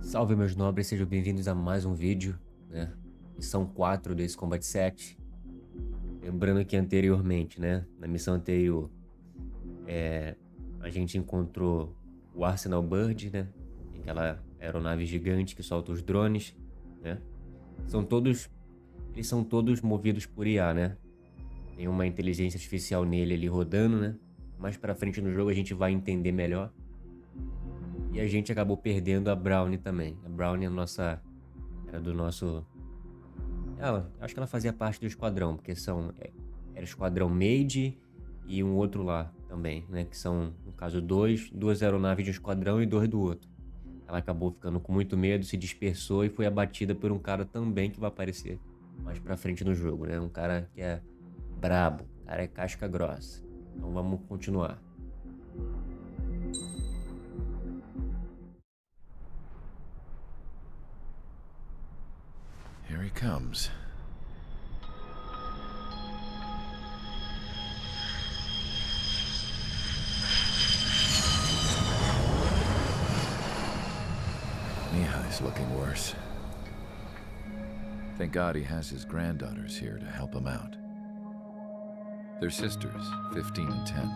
Salve meus nobres, sejam bem-vindos a mais um vídeo, né? Missão 4 desse Combat 7. Lembrando que anteriormente, né? Na missão anterior, a gente encontrou o Arsenal Bird, né? Aquela aeronave gigante que solta os drones, né? Eles são todos movidos por IA, né? Tem uma inteligência artificial nele ali rodando, né? Mais pra frente no jogo a gente vai entender melhor. E a gente acabou perdendo a Brownie também. A Brownie era do nosso... acho que ela fazia parte do esquadrão, porque era o esquadrão Made e um outro lá também, né? Que são, no caso, duas aeronaves de um esquadrão e dois do outro. Ela acabou ficando com muito medo, se dispersou e foi abatida por um cara também que vai aparecer mais pra frente no jogo, né? Um cara que é brabo, o cara é casca grossa. Então vamos continuar. Here he comes. Mihai's looking worse. Thank God he has his granddaughters here to help him out. They're sisters, 15 and 10.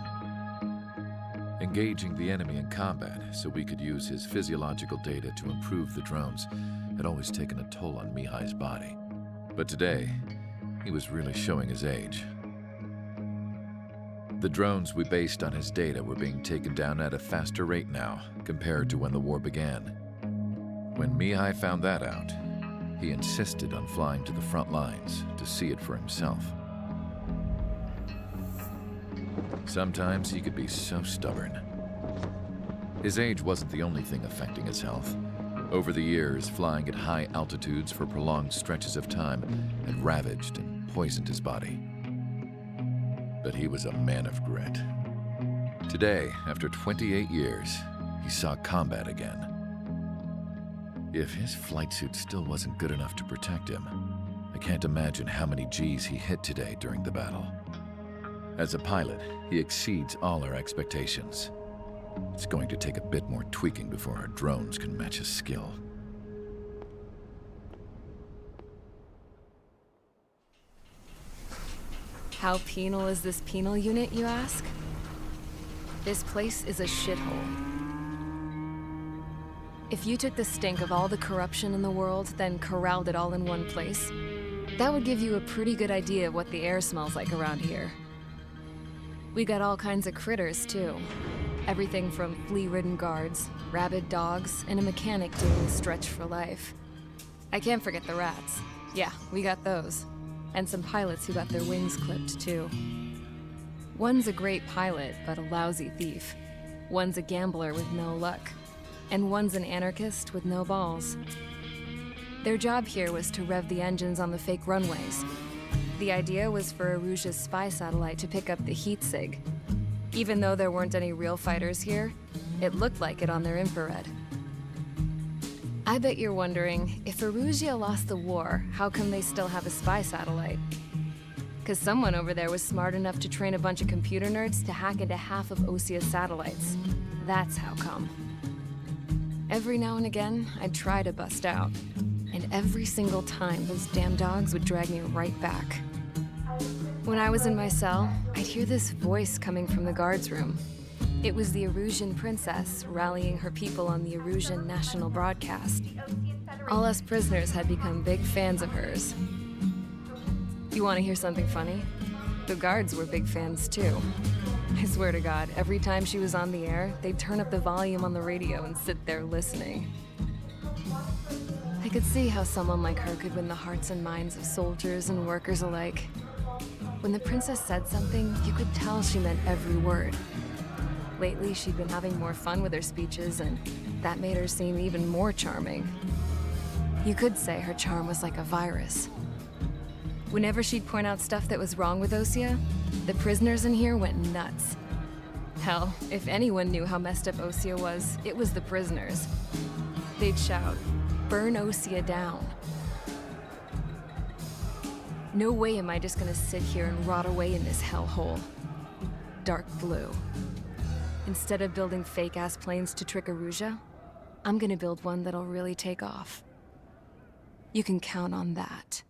Engaging the enemy in combat so we could use his physiological data to improve the drones had always taken a toll on Mihai's body. But today, he was really showing his age. The drones we based on his data were being taken down at a faster rate now compared to when the war began. When Mihai found that out, he insisted on flying to the front lines to see it for himself. Sometimes he could be so stubborn. His age wasn't the only thing affecting his health. Over the years, flying at high altitudes for prolonged stretches of time had ravaged and poisoned his body. But he was a man of grit. Today, after 28 years, he saw combat again. If his flight suit still wasn't good enough to protect him, I can't imagine how many Gs he hit today during the battle. As a pilot, he exceeds all our expectations. It's going to take a bit more tweaking before our drones can match his skill. How penal is this penal unit, you ask? This place is a shithole. If you took the stink of all the corruption in the world, then corralled it all in one place, that would give you a pretty good idea of what the air smells like around here. We got all kinds of critters, too. Everything from flea-ridden guards, rabid dogs, and a mechanic doing the stretch for life. I can't forget the rats. Yeah, we got those. And some pilots who got their wings clipped, too. One's a great pilot, but a lousy thief. One's a gambler with no luck. And one's an anarchist with no balls. Their job here was to rev the engines on the fake runways. The idea was for Aruja's spy satellite to pick up the heat sig. Even though there weren't any real fighters here, it looked like it on their infrared. I bet you're wondering, if Aruja lost the war, how come they still have a spy satellite? Because someone over there was smart enough to train a bunch of computer nerds to hack into half of Osia's satellites. That's how come. Every now and again, I'd try to bust out. And every single time, those damn dogs would drag me right back. When I was in my cell, I'd hear this voice coming from the guards room. It was the Arusian princess rallying her people on the Arusian national broadcast. All us prisoners had become big fans of hers. You want to hear something funny? The guards were big fans too. I swear to God, every time she was on the air, they'd turn up the volume on the radio and sit there listening. I could see how someone like her could win the hearts and minds of soldiers and workers alike. When the princess said something, you could tell she meant every word. Lately, she'd been having more fun with her speeches, and that made her seem even more charming. You could say her charm was like a virus. Whenever she'd point out stuff that was wrong with Osia, the prisoners in here went nuts. Hell, if anyone knew how messed up Osia was, it was the prisoners. They'd shout, "Burn Osia down." No way am I just gonna sit here and rot away in this hellhole. Dark blue. Instead of building fake-ass planes to trick Aruja, I'm gonna build one that'll really take off. You can count on that.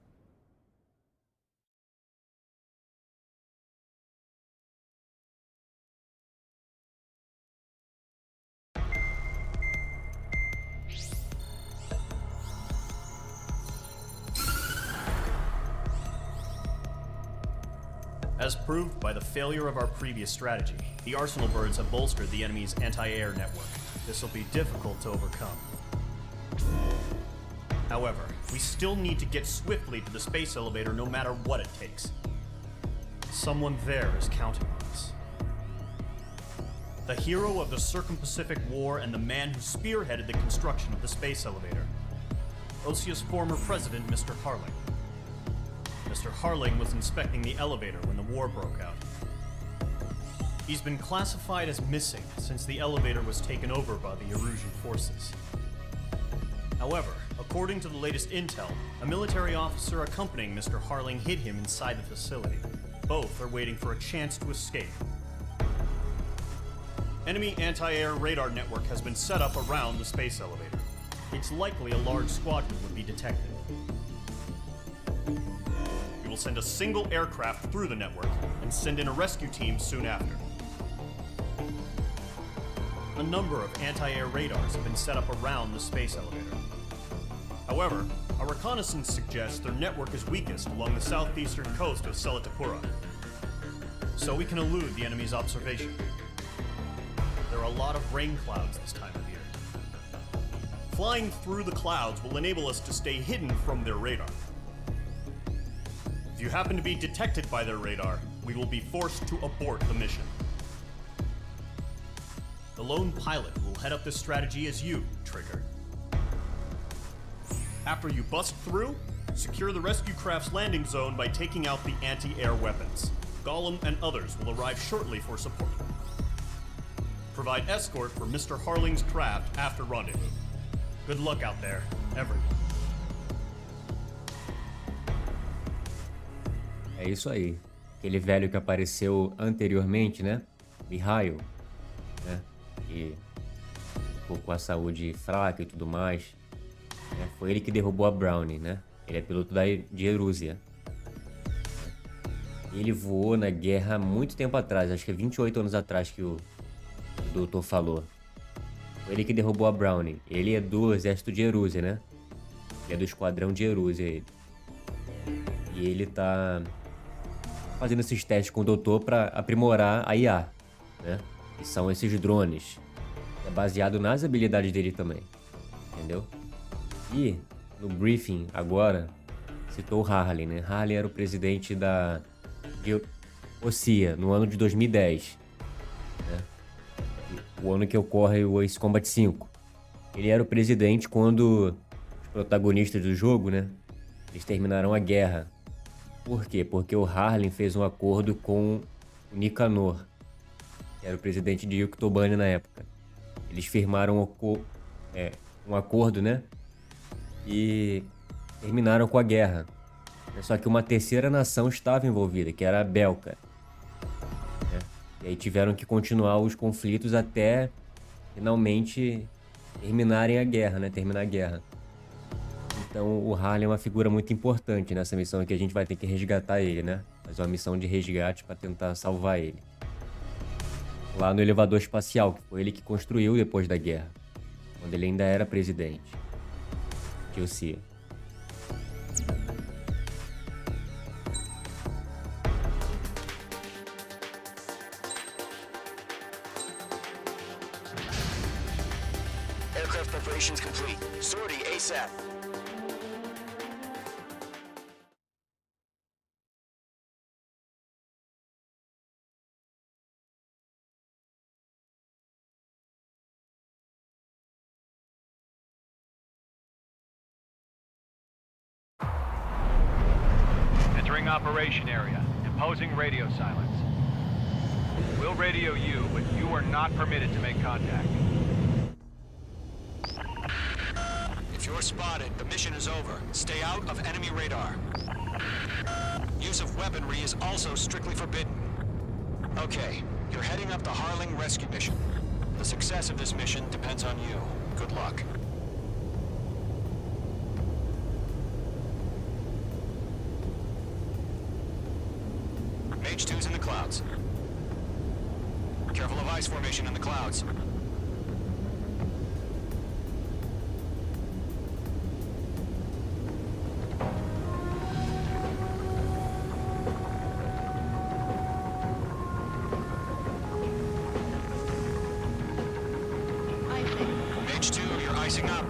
As proved by the failure of our previous strategy, the Arsenal birds have bolstered the enemy's anti-air network. This will be difficult to overcome. However, we still need to get swiftly to the space elevator no matter what it takes. Someone there is counting on us. The hero of the Circum-Pacific War and the man who spearheaded the construction of the space elevator. Osia's former president, Mr. Harling. Mr. Harling was inspecting the elevator when the war broke out. He's been classified as missing since the elevator was taken over by the Erusian forces. However, according to the latest intel, a military officer accompanying Mr. Harling hid him inside the facility. Both are waiting for a chance to escape. Enemy anti-air radar network has been set up around the space elevator. It's likely a large squadron would be detected. We will send a single aircraft through the network and send in a rescue team soon after. A number of anti-air radars have been set up around the space elevator. However, our reconnaissance suggests their network is weakest along the southeastern coast of Selatapura, so we can elude the enemy's observation. There are a lot of rain clouds this time of year. Flying through the clouds will enable us to stay hidden from their radar. If you happen to be detected by their radar, we will be forced to abort the mission. The lone pilot who will head up this strategy is you, Trigger. After you bust through, secure the rescue craft's landing zone by taking out the anti-air weapons. Gollum and others will arrive shortly for support. Provide escort for Mr. Harling's craft after rendezvous. Good luck out there, everyone. É isso aí. Aquele velho que apareceu anteriormente, né? Mihail, né? Que ficou com a saúde fraca e tudo mais. Né? Foi ele que derrubou a Brownie, né? Ele é piloto de Erusia. Ele voou na guerra há muito tempo atrás, acho que é 28 anos atrás que o doutor falou. Foi ele que derrubou a Brownie. Ele é do exército de Erusia, né? Ele é do esquadrão de Erusia, ele. E ele tá fazendo esses testes com o doutor para aprimorar a IA, né? Que são esses drones. É baseado nas habilidades dele também, entendeu? E no briefing agora citou o Harling, né? Harling era o presidente de OSIA no ano de 2010, né? O ano que ocorre o Ace Combat 5. Ele era o presidente quando os protagonistas do jogo, né? Eles terminaram a guerra. Por quê? Porque o Harling fez um acordo com o Nicanor, que era o presidente de Yuktobania na época. Eles firmaram um acordo, né? E terminaram com a guerra. Só que uma terceira nação estava envolvida, que era a Belka. Né? E aí tiveram que continuar os conflitos até finalmente terminarem a guerra, né? Terminar a guerra. Então o Harling é uma figura muito importante nessa missão aqui. A gente vai ter que resgatar ele, né? Fazer uma missão de resgate para tentar salvar ele. Lá no elevador espacial, que foi ele que construiu depois da guerra, quando ele ainda era presidente de OSIA. Aircraft preparations complete. Sortie ASAP. Entering operation area. Imposing radio silence. We'll radio you, but you are not permitted to make contact. If you're spotted, the mission is over. Stay out of enemy radar. Use of weaponry is also strictly forbidden. Okay, you're heading up the Harling rescue mission. The success of this mission depends on you. Good luck. Mage 2's in the clouds. Careful of ice formation in the clouds. Mage 2, you're icing up.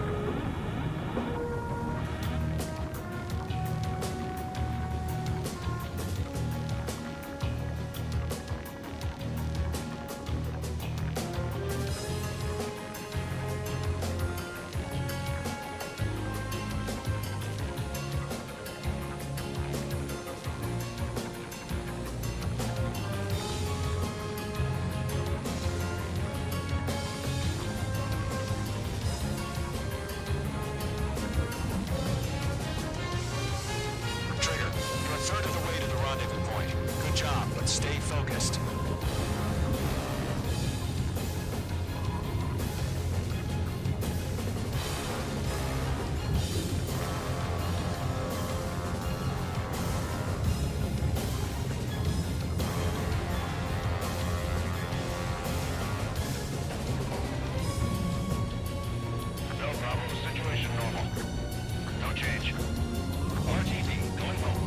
Stay focused. No problem. Situation normal. No change. RTD, going home.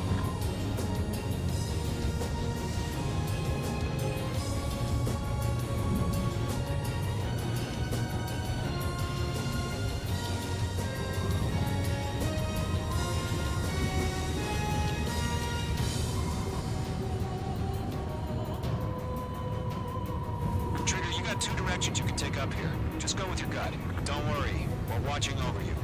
Trigger, you got two directions you can take up here. Just go with your gut. Don't worry, we're watching over you.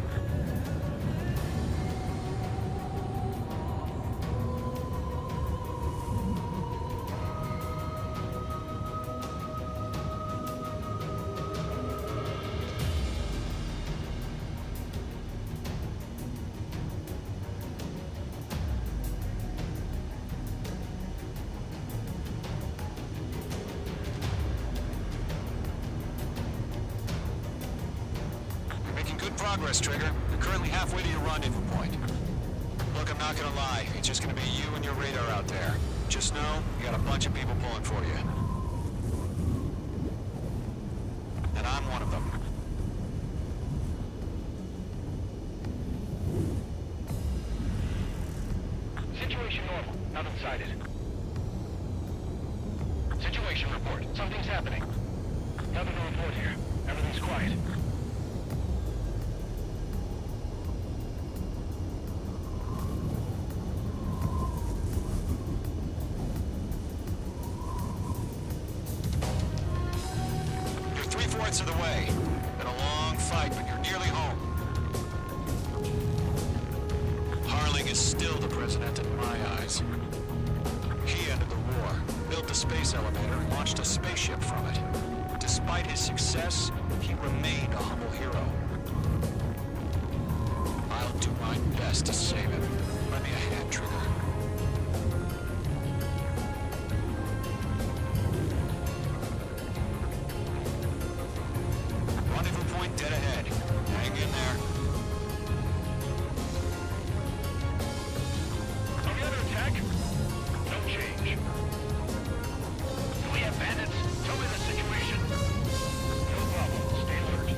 Progress, Trigger. You're currently halfway to your rendezvous point. Look, I'm not gonna lie. It's just gonna be you and your radar out there. Just know, you got a bunch of people pulling for you. And I'm one of them. Situation normal. Nothing sighted. Situation report. Something's happening. Nothing to report here. Everything's quiet. Of the way. Been a long fight, but you're nearly home. Harling is still the president in my eyes. He ended the war, built the space elevator, and launched a spaceship from it. Despite his success, he remained a humble hero. I'll do my best to save him. Lend me a hand, Trigger. Dead ahead. Hang in there. Are we under attack? No change. Do we have bandits? Tell me the situation. No problem. Stay alert.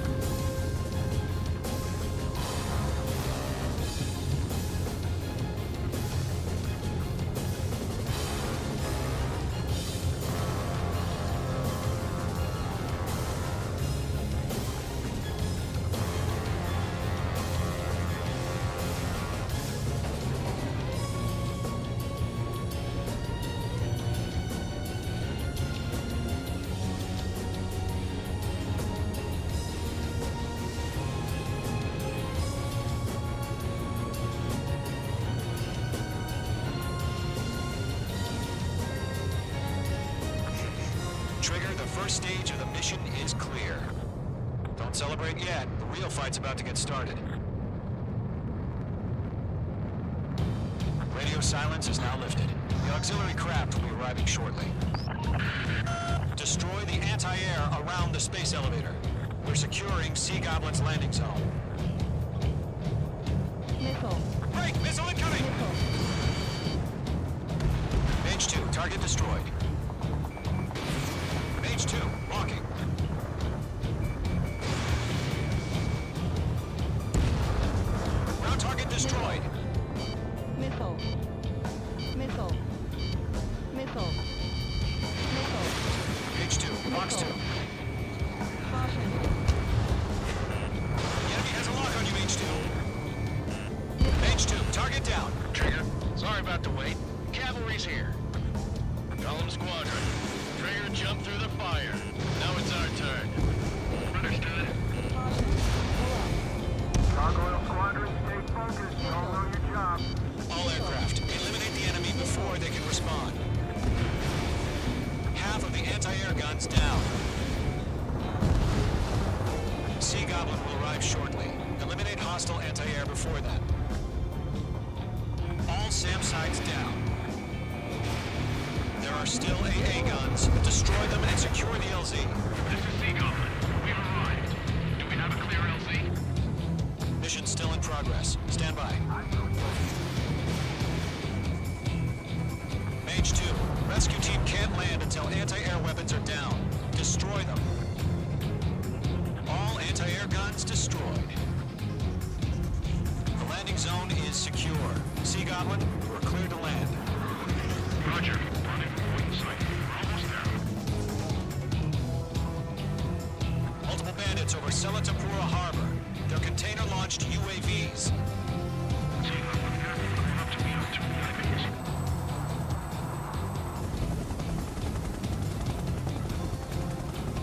Trigger, the first stage of the mission is clear. Don't celebrate yet. The real fight's about to get started. Radio silence is now lifted. The auxiliary craft will be arriving shortly. Destroy the anti-air around the space elevator. We're securing Sea Goblin's landing zone. Missile. Break! Missile incoming! Mage 2, target destroyed. Mage 2, locking. Ground target destroyed. Missile. Missile. Missile. Missile. Mage 2, box 2. Caution. The enemy has a lock on you, Mage 2. Mage 2, target down. Trigger, sorry about the wait. Cavalry's here. Column Squadron. Trigger jumped through the fire. Now it's our turn. Understood. Caution. Gargoyle Squadron, stay focused. You all know your job. All aircraft, eliminate the enemy before they can respond. Half of the anti-air guns down. Sea Goblin will arrive shortly. Eliminate hostile anti-air before that. All SAM sites down. There are still AA guns. Destroy them and secure the LZ. This is Sea Goblin. We've arrived. Do we have a clear LZ? Mission still in progress. Stand by. Mage 2, rescue team can't land until anti-air weapons are down. Destroy them. All anti-air guns destroyed. The landing zone is secure. Sea Goblin, we're clear to land. Roger. Rendezvous point site. We're almost there. Multiple bandits over Selatapura Harbor. They're container-launched UAVs. Sea Goblin, careful. Coming up to me on 2 enemies.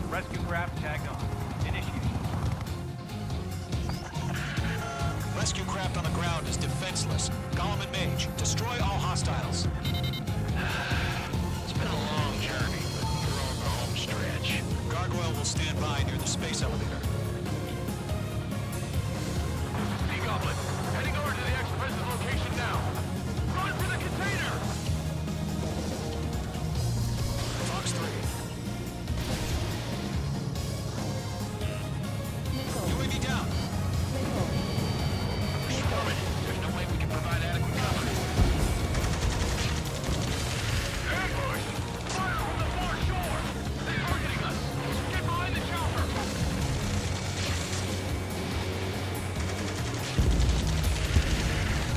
Rescue craft tagged on. Initiate. Rescue craft on the ground is defenseless. Gollum and Mage, destroy all hostiles. It's been a long journey, but we're on the home stretch. Gargoyle will stand by near the space elevator. Sea Goblin, heading over to the ex-president location now. Run for the container! Fox 3, Missile. UAV down. Missile. Affirmative. There's no way we can provide adequate cover. Ambush! Fire from the far shore! They're targeting us! Get behind the chopper!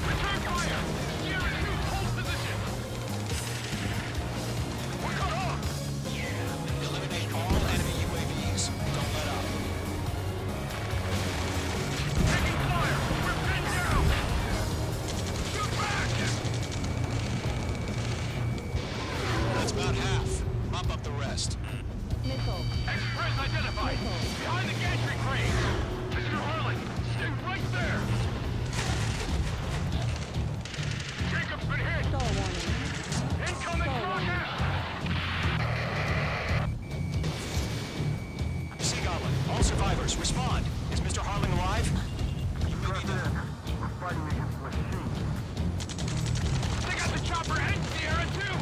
Return fire! Sierra 2, hold position! We're cut off! Eliminate all enemy UAVs. Don't let up. Taking fire! We're pinned down! Shoot back! That's about half. Mop up the rest. Missile. Express identified! Behind the gantry crane! Mr. Harlan, stick right there! Jacob's been hit! Stall warning. Incoming rocket! Sea Goblin, all survivors, respond. Is Mr. Harling alive? UAV down. We're fighting against machines. They got the chopper and Sierra too!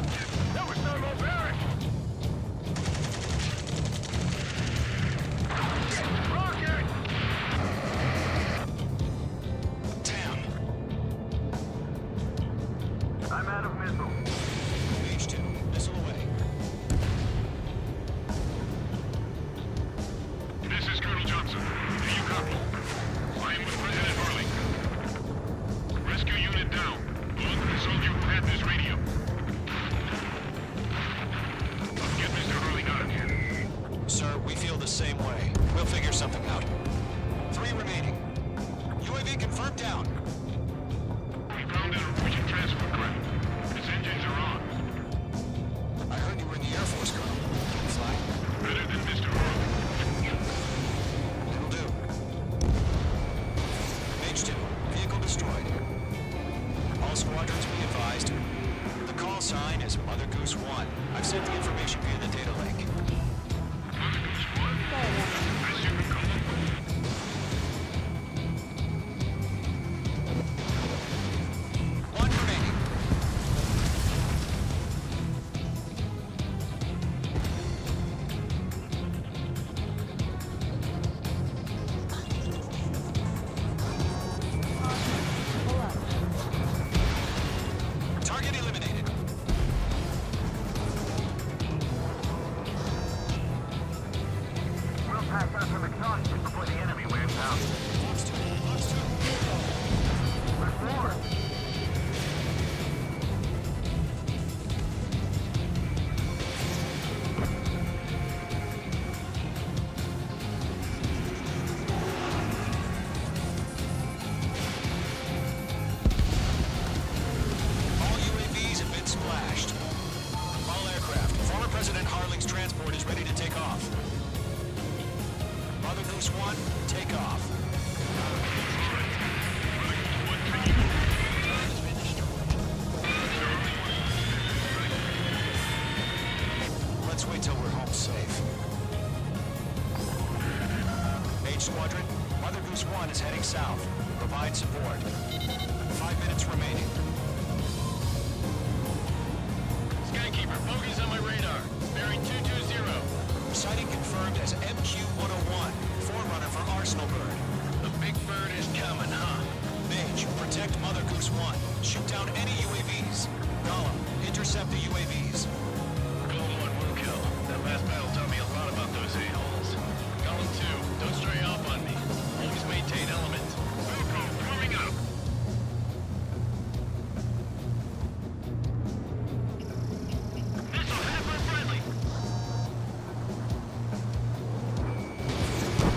That was thermobaric! Rocket! Tam. I'm out of missile. Mage 2, missile away. This is Colonel Johnson. Do you copy? I am with President Harling. Rescue unit down. Along with the soldier who had this radio. Get Mr. Harling out of here. Sir, we feel the same way. We'll figure something out. 3 remaining. UAV confirmed down. We found an Norwegian transport craft. Its engines are on. I heard you were in the Air Force, Colonel. Can you fly? Better than Mr. Harling. It'll do. Mage 2, vehicle destroyed. All squadrons be advised. The call sign is Mother Goose 1. I've sent the information via the data link. Stall warning. As you can call it. One remaining. south. Provide support. 5 minutes remaining. Skykeeper, bogeys on my radar. Bearing 220. Sighting confirmed as MQ-101, forerunner for Arsenal Bird. The big bird is coming, huh? Mage, protect Mother Goose 1. Shoot down any UAVs. Gollum, intercept the UAVs. Golem 1 will kill. That last battle taught me a lot about those a-holes. Golem 2, don't stray off on me. Always maintain element. Wilco, coming up. Missile headed for friendly.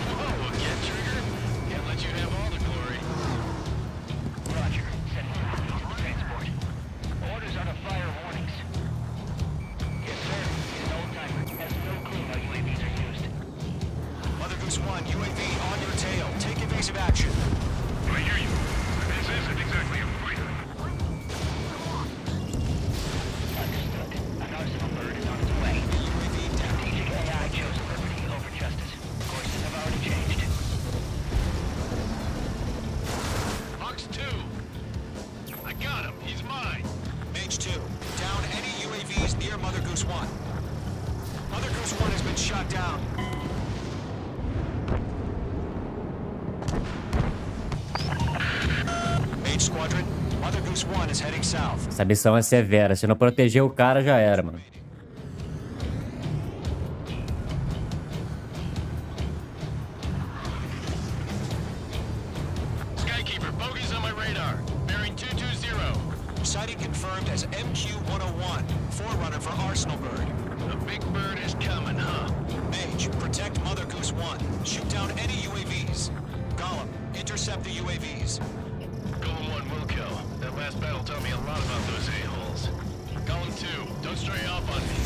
Whoa, again, Trigger? Can't let you have all the glory. Roger. Send transport. Orders are to fire warnings. Yes, sir. He's an old timer. Has no clue how UAVs are used. Mother Goose 1, UAV on your tail. Take evasive action. I hear you. This isn't exactly a fighter. Understood. An Arsenal Bird is on its way. UAV down. Strategic AI chose liberty over justice. Courses have already changed. Fox 2. I got him. He's mine. Mage 2, down any UAVs near Mother Goose 1. Mother Goose 1 has been shot down. Mage Squadron, Mother Goose 1 is heading south. Essa missão é severa. Se não proteger o cara, já era, mano. Skykeeper, bogeys on my radar. Bearing 220. Sighting confirmed as MQ-101, forerunner for Arsenal Bird. The big bird is coming, huh? Mage, protect Mother Goose 1. Shoot down any UAVs. Gollum, intercept the UAVs. Golem 1 will kill. That last battle taught me a lot about those a-holes. Golem 2, don't stray off on me.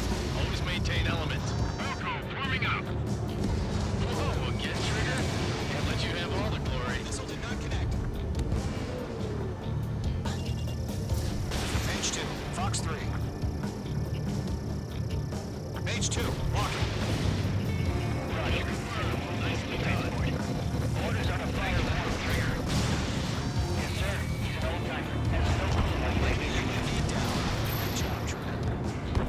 Always maintain element. Wilco, warming up. Whoa, again, Trigger? Can't let you have all the glory. Missile did not connect. Mage 2, Fox 3. Mage 2, walking. Roger. Nicely transport. Orders are to fire warning trigger. Yes, sir. He's an old timer. Has no clue how UAVs are used. UAV down. Good job, Trigger.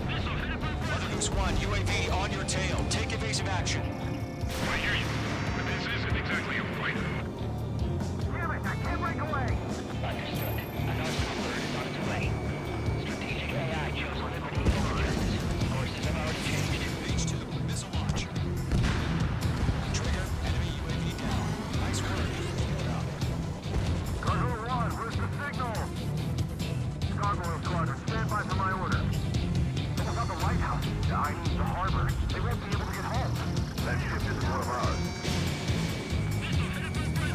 Missile headed for Mother Goose 1, UAV on your tail. Take evasive action. I hear you. But this isn't exactly a fighter. Damn it! I can't break away! Understood. An Arsenal Bird is on its way. Strategic AI chose liberty over justice. Courses have already changed. Mage 2, missile launch. Trigger, enemy UAV down. Nice work. Keep it up. Cargo 1, where's the signal? Gargoyle Squadron, stand by for my order. What about the lighthouse? I need the harbor. They won't be able to get home. That ship isn't one of ours.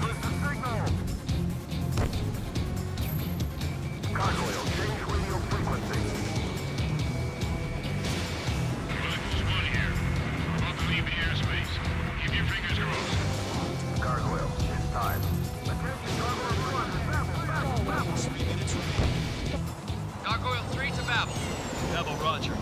Where's the signal? Gargoyle, change radio frequency. One here. About to leave the airspace. Keep your fingers crossed. Gargoyle, it's time. Attention, Gargoyle 1, Babel. 3 minutes remaining. Gargoyle 3 to Babel. Babel, roger.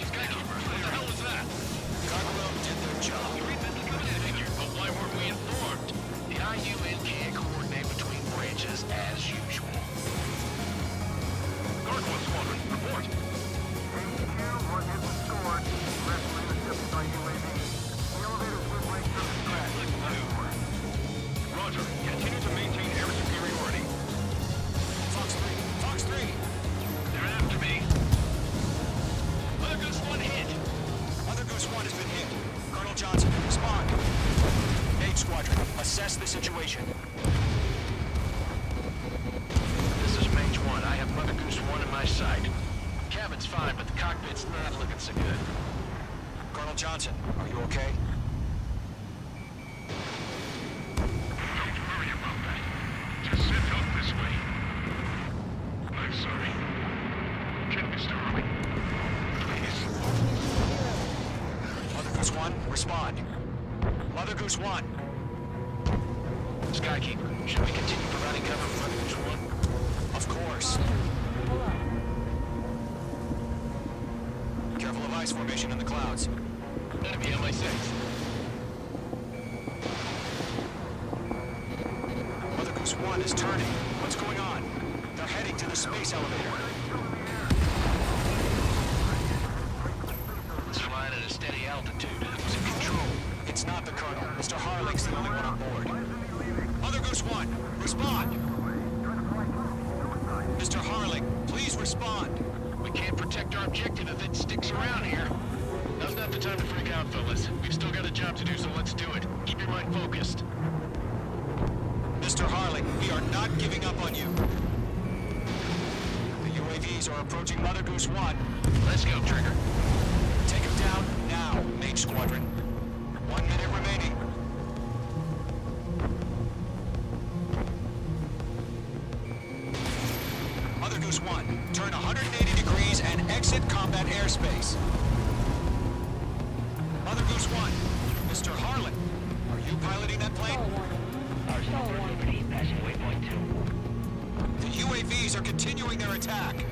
Skykeeper, what the hell was that? Gargoyle did their job. But why weren't we informed? The IUN can't coordinate between branches as usual. Gargoyle Squadron, report. HQ, one hit was scored. Rest were intercepted by UAV. The elevators will break through the crash. Roger. Continue to maintain air superiority. Fox 3, Fox 3. They're after me. Mother Goose 1 hit. Mother Goose 1 has been hit. Colonel Johnson, respond. Mage Squadron, assess the situation. This is Mage 1. I have Mother Goose 1 in my sight. Cabin's fine, but the cockpit's not looking so good. Colonel Johnson, are you okay? Don't worry about that. Just send help this way. I'm sorry. Can't be too early. Please. Goose 1, respond. Mother Goose 1. Skykeeper, should we continue providing cover for Mother Goose 1? Of course. Hold on. Careful of ice formation in the clouds. Enemy on my 6. Mother Goose 1 is turning. What's going on? They're heading to the space elevator. It's flying at a steady altitude. Who's in control? It's not the Colonel. Mr. Harling's the only one on board. Mother Goose 1, respond! Mr. Harling, please respond. We can't protect our objective if it sticks around here. Now's not the time to freak out, fellas. We've still got a job to do, so let's do it. Keep your mind focused. Mr. Harling, we are not giving up on you. The UAVs are approaching Mother Goose 1. Let's go, Trigger. Take him down now, Mage Squadron. 1 minute remaining. Mother Goose 1, turn 180 degrees and exit combat airspace. Mother Goose 1, Mr. Harlan, are you piloting that plane? Passing waypoint 2. The UAVs are continuing their attack.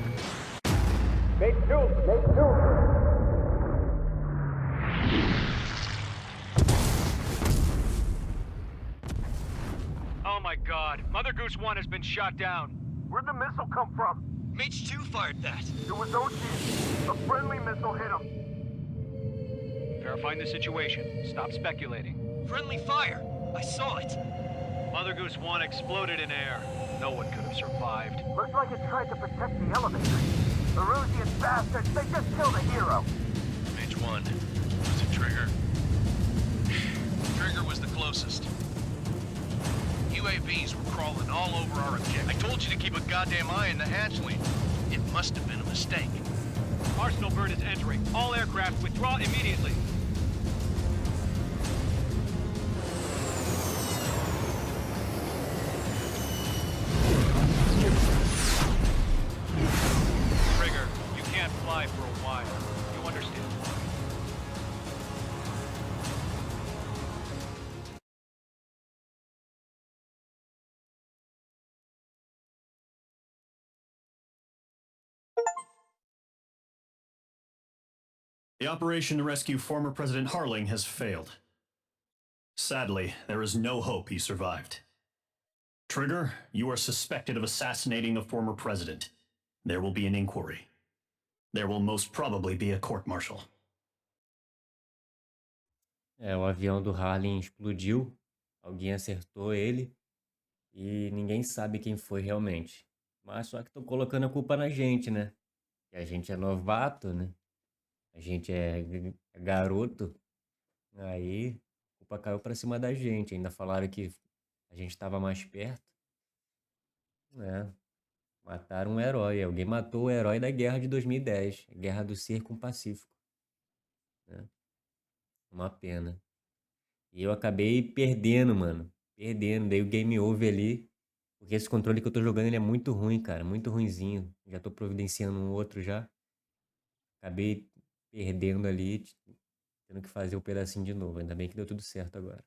Oh my god, Mother Goose 1 has been shot down. Where'd the missile come from? Mage 2 fired that. It was Ocean. A friendly missile hit him. Verifying the situation. Stop speculating. Friendly fire. I saw it. Mother Goose 1 exploded in air. No one could have survived. Looks like it tried to protect the elevator. Erusian bastards, they just killed a hero. Mage 1. Was it Trigger? Trigger was the closest. UAVs were crawling all over our objective. I told you to keep a goddamn eye on the hatchling. It must have been a mistake. Arsenal bird is entering. All aircraft withdraw immediately. Trigger, you can't fly for a while. You understand? The operation to rescue former President Harling has failed. Sadly, there is no hope he survived. Trigger, you are suspected of assassinating the former president. There will be an inquiry. There will most probably be a court-martial. O avião do Harlem explodiu, alguém acertou ele e ninguém sabe quem foi realmente. Mas só que estão colocando a culpa na gente, né? Que a gente é novato, né? A gente é garoto. Aí a culpa caiu pra cima da gente. Ainda falaram que a gente estava mais perto. Mataram um herói. Alguém matou o herói da guerra de 2010. A Guerra do Cerco Pacífico. Né? Uma pena. E eu acabei perdendo, mano. Perdendo. Dei o game over ali. Porque esse controle que eu tô jogando ele é muito ruim, cara. Muito ruinzinho. Já tô providenciando um outro já. Acabei perdendo ali. Tendo que fazer o pedacinho de novo. Ainda bem que deu tudo certo agora.